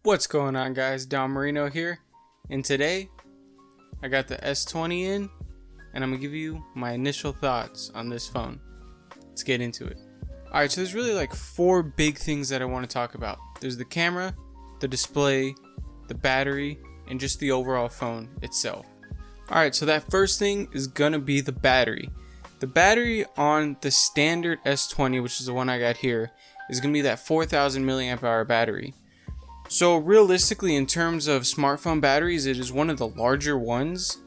What's going on, guys? Don Marino here, and today I got the S20 in, and I'm gonna give you my initial thoughts on this phone. Let's get into it. Alright, so there's really like four big things that I want to talk about. There's the camera, the display, the battery, and just the overall phone itself. Alright, so that first thing is gonna be the battery. The battery on the standard S20, which is the one I got here, is gonna be that 4,000 milliamp hour battery. So realistically, in terms of smartphone batteries, it is one of the larger ones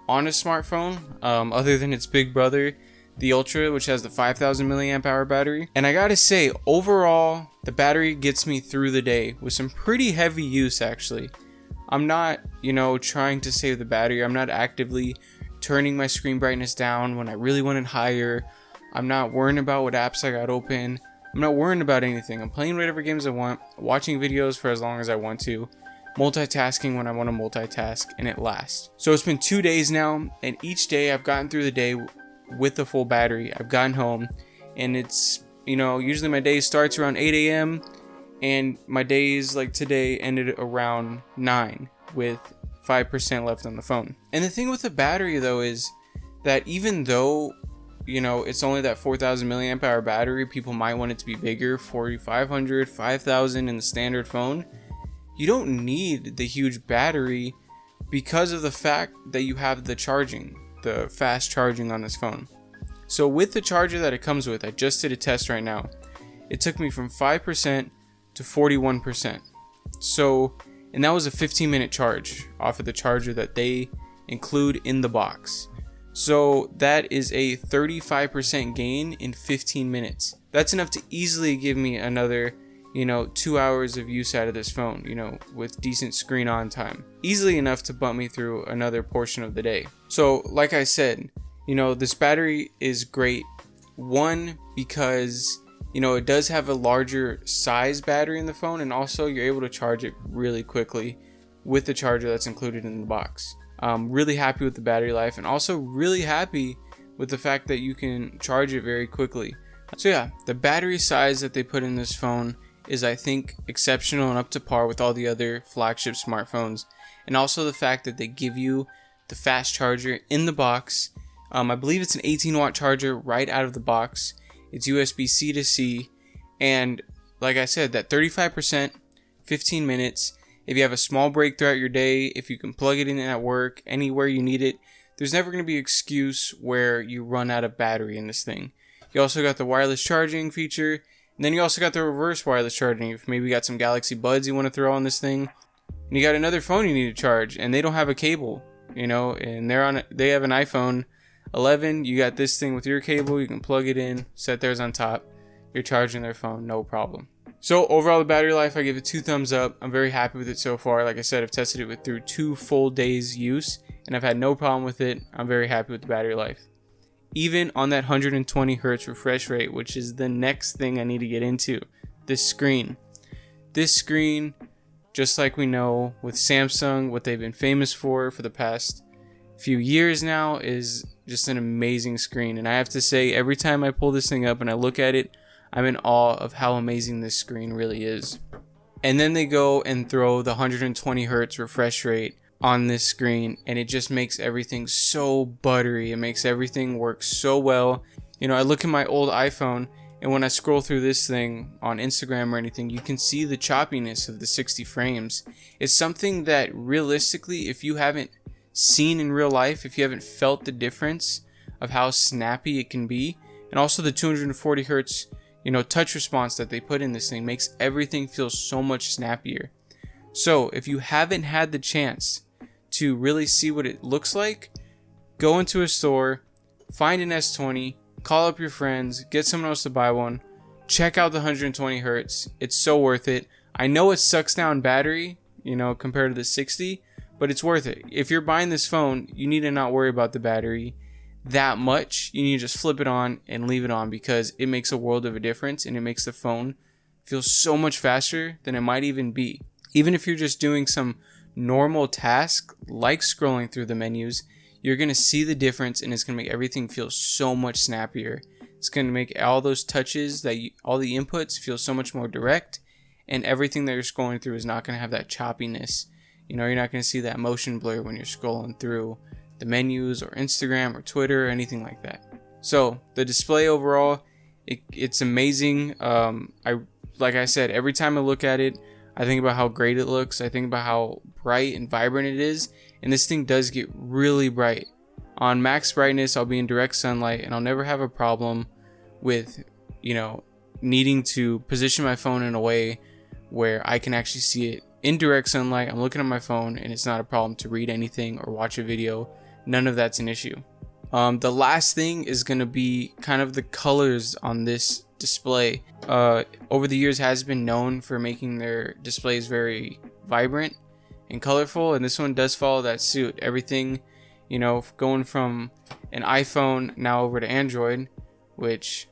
on a smartphone, other than its big brother, the Ultra, which has the 5,000 milliamp hour battery. And I gotta say, overall, the battery gets me through the day with some pretty heavy use, actually. I'm not, trying to save the battery. I'm not actively turning my screen brightness down when I really want it higher. I'm not worrying about what apps I got open. I'm not worrying about anything. I'm playing whatever games I want, watching videos for as long as I want to, multitasking when I want to multitask, and it lasts. So it's been 2 days now, and each day I've gotten through the day with the full battery. I've gotten home, and it's, usually my day starts around 8 a.m., and my days like today ended around 9 with 5% left on the phone. And the thing with the battery, though, is that even though it's only that 4,000 milliamp hour battery, people might want it to be bigger, 4,500, 5,000 in the standard phone. You don't need the huge battery because of the fact that you have the charging, the fast charging on this phone. So with the charger that it comes with, I just did a test right now. It took me from 5% to 41%. And that was a 15-minute charge off of the charger that they include in the box. So that is a 35% gain in 15 minutes. That's enough to easily give me another, 2 hours of use out of this phone, with decent screen on time. Easily enough to bump me through another portion of the day. So like I said, this battery is great. One, because, it does have a larger size battery in the phone, and also you're able to charge it really quickly with the charger that's included in the box. I'm really happy with the battery life, and also really happy with the fact that you can charge it very quickly. So yeah, the battery size that they put in this phone is, I think, exceptional and up to par with all the other flagship smartphones. And also the fact that they give you the fast charger in the box. I believe it's an 18-watt charger right out of the box. It's USB-C to C. And like I said, that 35%, 15 minutes. If you have a small break throughout your day, if you can plug it in at work, anywhere you need it, there's never going to be an excuse where you run out of battery in this thing. You also got the wireless charging feature, and then you also got the reverse wireless charging. If maybe you got some Galaxy Buds you want to throw on this thing, and you got another phone you need to charge, and they don't have a cable, and they have an iPhone 11. You got this thing with your cable, you can plug it in, set theirs on top, you're charging their phone, no problem. So overall, the battery life, I give it 2 thumbs up. I'm very happy with it so far. Like I said, I've tested it through 2 full days use, and I've had no problem with it. I'm very happy with the battery life. Even on that 120 Hz refresh rate, which is the next thing I need to get into. This screen, just like we know with Samsung, what they've been famous for the past few years now, is just an amazing screen. And I have to say, every time I pull this thing up and I look at it, I'm in awe of how amazing this screen really is. And then they go and throw the 120 Hz refresh rate on this screen, and it just makes everything so buttery. It makes everything work so well. I look at my old iPhone, and when I scroll through this thing on Instagram or anything, you can see the choppiness of the 60 frames. It's something that realistically, if you haven't seen in real life, if you haven't felt the difference of how snappy it can be, and also the 240 Hz touch response that they put in this thing makes everything feel so much snappier. So if you haven't had the chance to really see what it looks like, go into a store, find an S20, call up your friends, get someone else to buy one, check out the 120 Hz. It's so worth it. I know it sucks down battery, compared to the 60, but it's worth it. If you're buying this phone, you need to not worry about the battery that much. You need to just flip it on and leave it on, because it makes a world of a difference, and it makes the phone feel so much faster than it might even be. Even if you're just doing some normal task like scrolling through the menus, you're going to see the difference, and it's going to make everything feel so much snappier. It's going to make all those touches, all the inputs feel so much more direct, and everything that you're scrolling through is not going to have that choppiness. You know, you're not going to see that motion blur when you're scrolling through the menus or Instagram or Twitter or anything like that. So the display overall, it's amazing. Like I said, every time I look at it, I think about how great it looks. I think about how bright and vibrant it is. And this thing does get really bright. On max brightness, I'll be in direct sunlight and I'll never have a problem with, needing to position my phone in a way where I can actually see it in direct sunlight. I'm looking at my phone and it's not a problem to read anything or watch a video. None of that's an issue. The last thing is going to be kind of the colors on this display. Over the years has been known for making their displays very vibrant and colorful, and this one does follow that suit. Everything, going from an iPhone now over to Android, which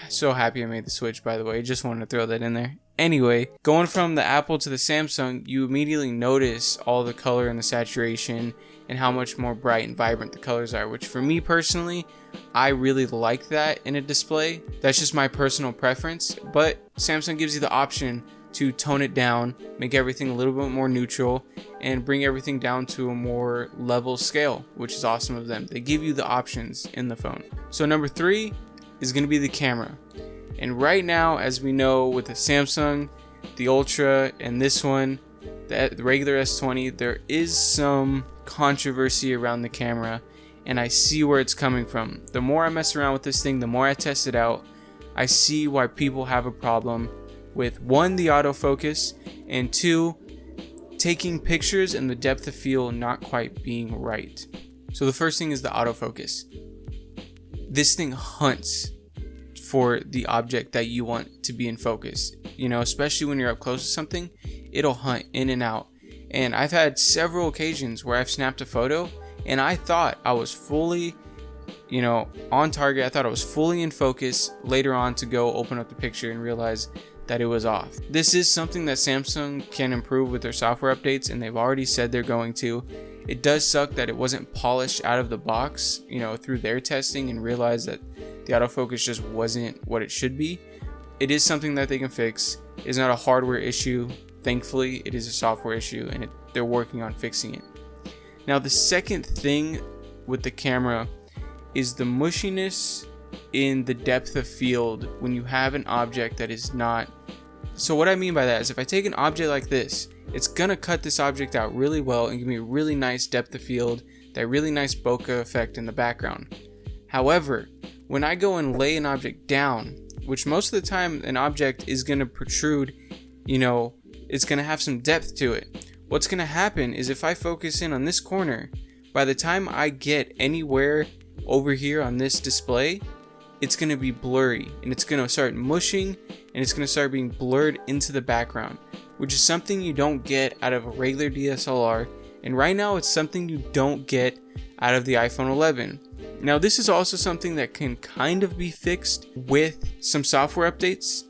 so happy I made the switch, by the way. Just wanted to throw that in there. Anyway, going from the Apple to the Samsung, you immediately notice all the color and the saturation and how much more bright and vibrant the colors are, which for me personally, I really like that in a display. That's just my personal preference, but Samsung gives you the option to tone it down, make everything a little bit more neutral, and bring everything down to a more level scale, which is awesome of them. They give you the options in the phone. So number 3 is going to be the camera. And right now, as we know, with the Samsung, the Ultra, and this one, the regular S20, there is some controversy around the camera, and I see where it's coming from. The more I mess around with this thing, the more I test it out, I see why people have a problem with 1, the autofocus, and 2, taking pictures and the depth of field not quite being right. So the first thing is the autofocus. This thing hunts for the object that you want to be in focus, especially when you're up close to something. It'll hunt in and out, and I've had several occasions where I've snapped a photo and I thought I was fully on target. I thought I was fully in focus, later on to go open up the picture and realize that it was off. This is something that Samsung can improve with their software updates, and they've already said they're going to. It does suck that it wasn't polished out of the box, through their testing, and realized that the autofocus just wasn't what it should be. It is something that they can fix. It's not a hardware issue. Thankfully, it is a software issue, and they're working on fixing it. Now, the second thing with the camera is the mushiness in the depth of field when you have an object that is not. So what I mean by that is, if I take an object like this, it's gonna cut this object out really well and give me a really nice depth of field, that really nice bokeh effect in the background. However, when I go and lay an object down, which most of the time an object is gonna protrude, it's gonna have some depth to it. What's gonna happen is, if I focus in on this corner, by the time I get anywhere over here on this display, it's going to be blurry, and it's going to start mushing, and it's going to start being blurred into the background, which is something you don't get out of a regular DSLR, and right now it's something you don't get out of the iPhone 11. Now, this is also something that can kind of be fixed with some software updates.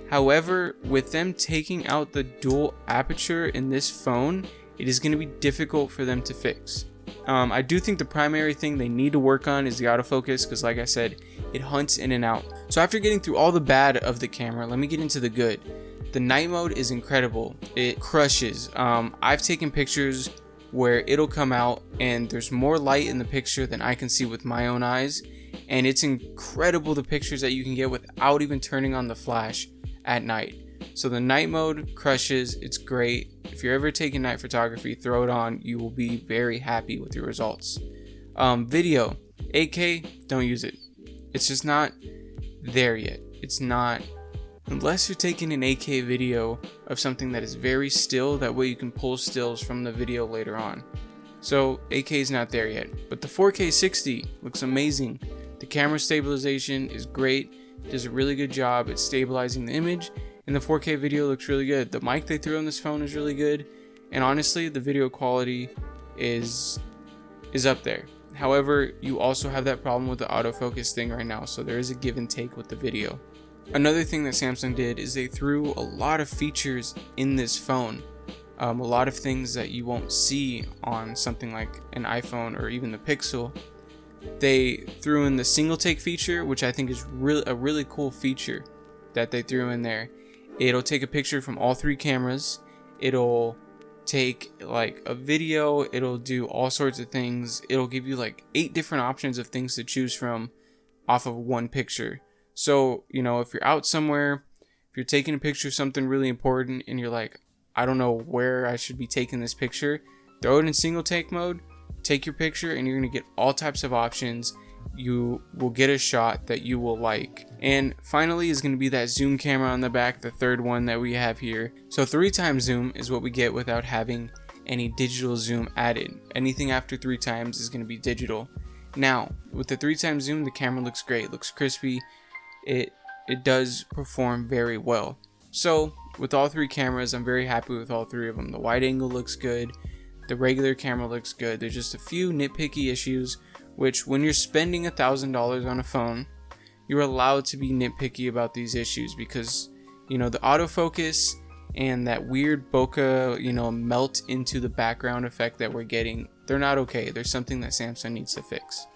However, with them taking out the dual aperture in this phone, it is going to be difficult for them to fix. I do think the primary thing they need to work on is the autofocus, because like I said, it hunts in and out. So after getting through all the bad of the camera, let me get into the good. The night mode is incredible. It crushes. I've taken pictures where it'll come out and there's more light in the picture than I can see with my own eyes, and it's incredible the pictures that you can get without even turning on the flash at night. So the night mode crushes. It's great. If you're ever taking night photography, throw it on. You will be very happy with your results. Video, 8K, don't use it. It's just not there yet. It's not, unless you're taking an 8K video of something that is very still. That way you can pull stills from the video later on. So 8K is not there yet. But the 4K 60 looks amazing. The camera stabilization is great. It does a really good job at stabilizing the image. And the 4K video looks really good. The mic they threw on this phone is really good. And honestly, the video quality is up there. However, you also have that problem with the autofocus thing right now. So there is a give and take with the video. Another thing that Samsung did is they threw a lot of features in this phone. A lot of things that you won't see on something like an iPhone or even the Pixel. They threw in the single take feature, which I think is a really cool feature that they threw in there. It'll take a picture from all 3 cameras. It'll take like a video. It'll do all sorts of things. It'll give you like 8 different options of things to choose from off of one picture. So, you know, if you're out somewhere, if you're taking a picture of something really important and you're like, I don't know where I should be taking this picture, throw it in single take mode, take your picture, and you're going to get all types of options. You will get a shot that you will like. And finally is going to be that zoom camera on the back, the third one that we have here. So 3x zoom is what we get without having any digital zoom added. Anything after 3 times is going to be digital. Now, with the 3x zoom, the camera looks great, looks crispy. It does perform very well. So with all 3 cameras, I'm very happy with all 3 of them. The wide angle looks good. The regular camera looks good. There's just a few nitpicky issues, which when you're spending $1,000 on a phone, you're allowed to be nitpicky about these issues because, you know, the autofocus and that weird bokeh, you know, melt into the background effect that we're getting, they're not okay. There's something that Samsung needs to fix.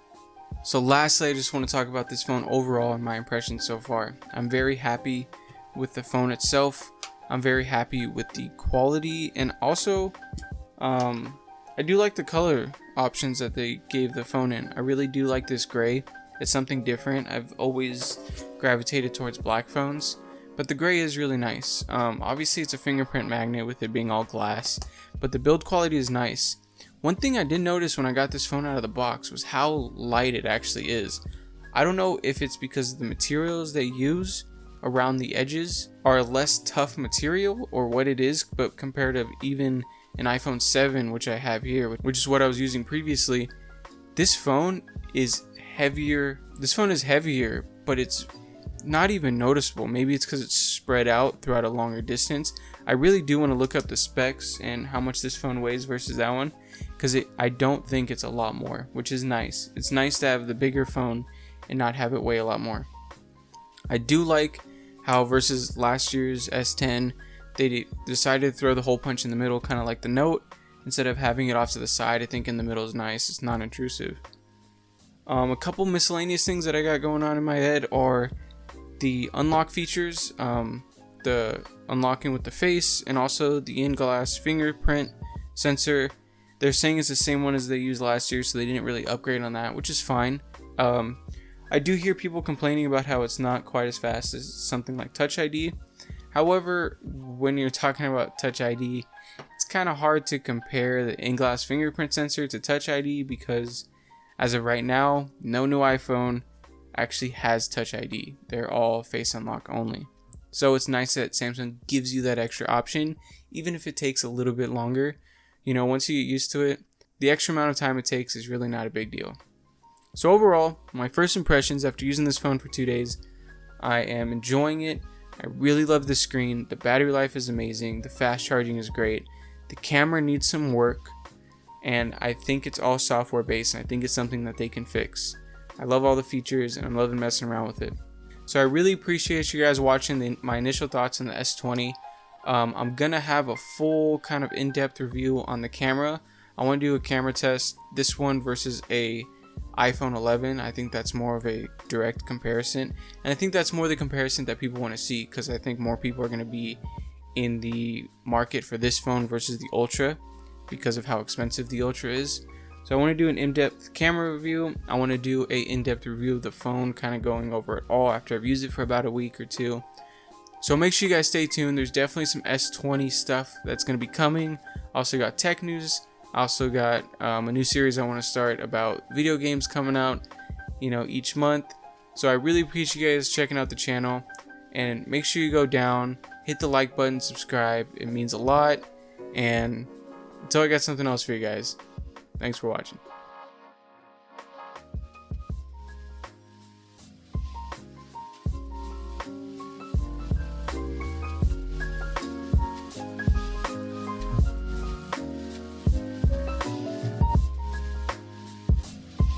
So lastly, I just want to talk about this phone overall and my impressions so far. I'm very happy with the phone itself. I'm very happy with the quality, and also I do like the color options that they gave the phone in. I really do like this gray. It's something different. I've always gravitated towards black phones, but the gray is really nice. Obviously it's a fingerprint magnet with it being all glass, but the build quality is nice. One thing I did notice when I got this phone out of the box was how light it actually is. I don't know if it's because the materials they use around the edges are less tough material or what it is, but compared to even an iPhone 7, which I have here, which is what I was using previously, this phone is heavier. This phone is heavier, but it's not even noticeable. Maybe it's because it's spread out throughout a longer distance. I really do want to look up the specs and how much this phone weighs versus that one, because I don't think it's a lot more, which is nice. It's nice to have the bigger phone and not have it weigh a lot more. I do like how versus last year's S10, they decided to throw the hole punch in the middle, kind of like the Note, instead of having it off to the side. I think in the middle is nice. It's not intrusive. A couple miscellaneous things that I got going on in my head are the unlock features, the unlocking with the face, and also the in-glass fingerprint sensor. They're saying it's the same one as they used last year, so they didn't really upgrade on that, which is fine. I do hear people complaining about how it's not quite as fast as something like Touch ID. However, when you're talking about Touch ID, it's kind of hard to compare the in-glass fingerprint sensor to Touch ID because as of right now, no new iPhone actually has Touch ID. They're all face unlock only. So it's nice that Samsung gives you that extra option, even if it takes a little bit longer. You know, once you get used to it, the extra amount of time it takes is really not a big deal. So overall, my first impressions after using this phone for 2 days, I am enjoying it. I really love the screen. The battery life is amazing. The fast charging is great. The camera needs some work, and I think it's all software based, and I think it's something that they can fix. I love all the features, and I'm loving messing around with it. So I really appreciate you guys watching my initial thoughts on the S20. I'm gonna have a full kind of in-depth review on the camera. I want to do a camera test, this one versus a iPhone 11. I think that's more of a direct comparison, and I think that's more the comparison that people want to see, because I think more people are going to be in the market for this phone versus the Ultra because of how expensive the Ultra is. So I want to do an in-depth camera review. I want to do a in-depth review of the phone, kind of going over it all after I've used it for about a week or two. So make sure you guys stay tuned. There's definitely some S20 stuff that's going to be coming. Also got tech news. I also got a new series I want to start about video games coming out, you know, each month. So I really appreciate you guys checking out the channel, and make sure you go down, hit the like button, subscribe. It means a lot. And until I got something else for you guys, thanks for watching.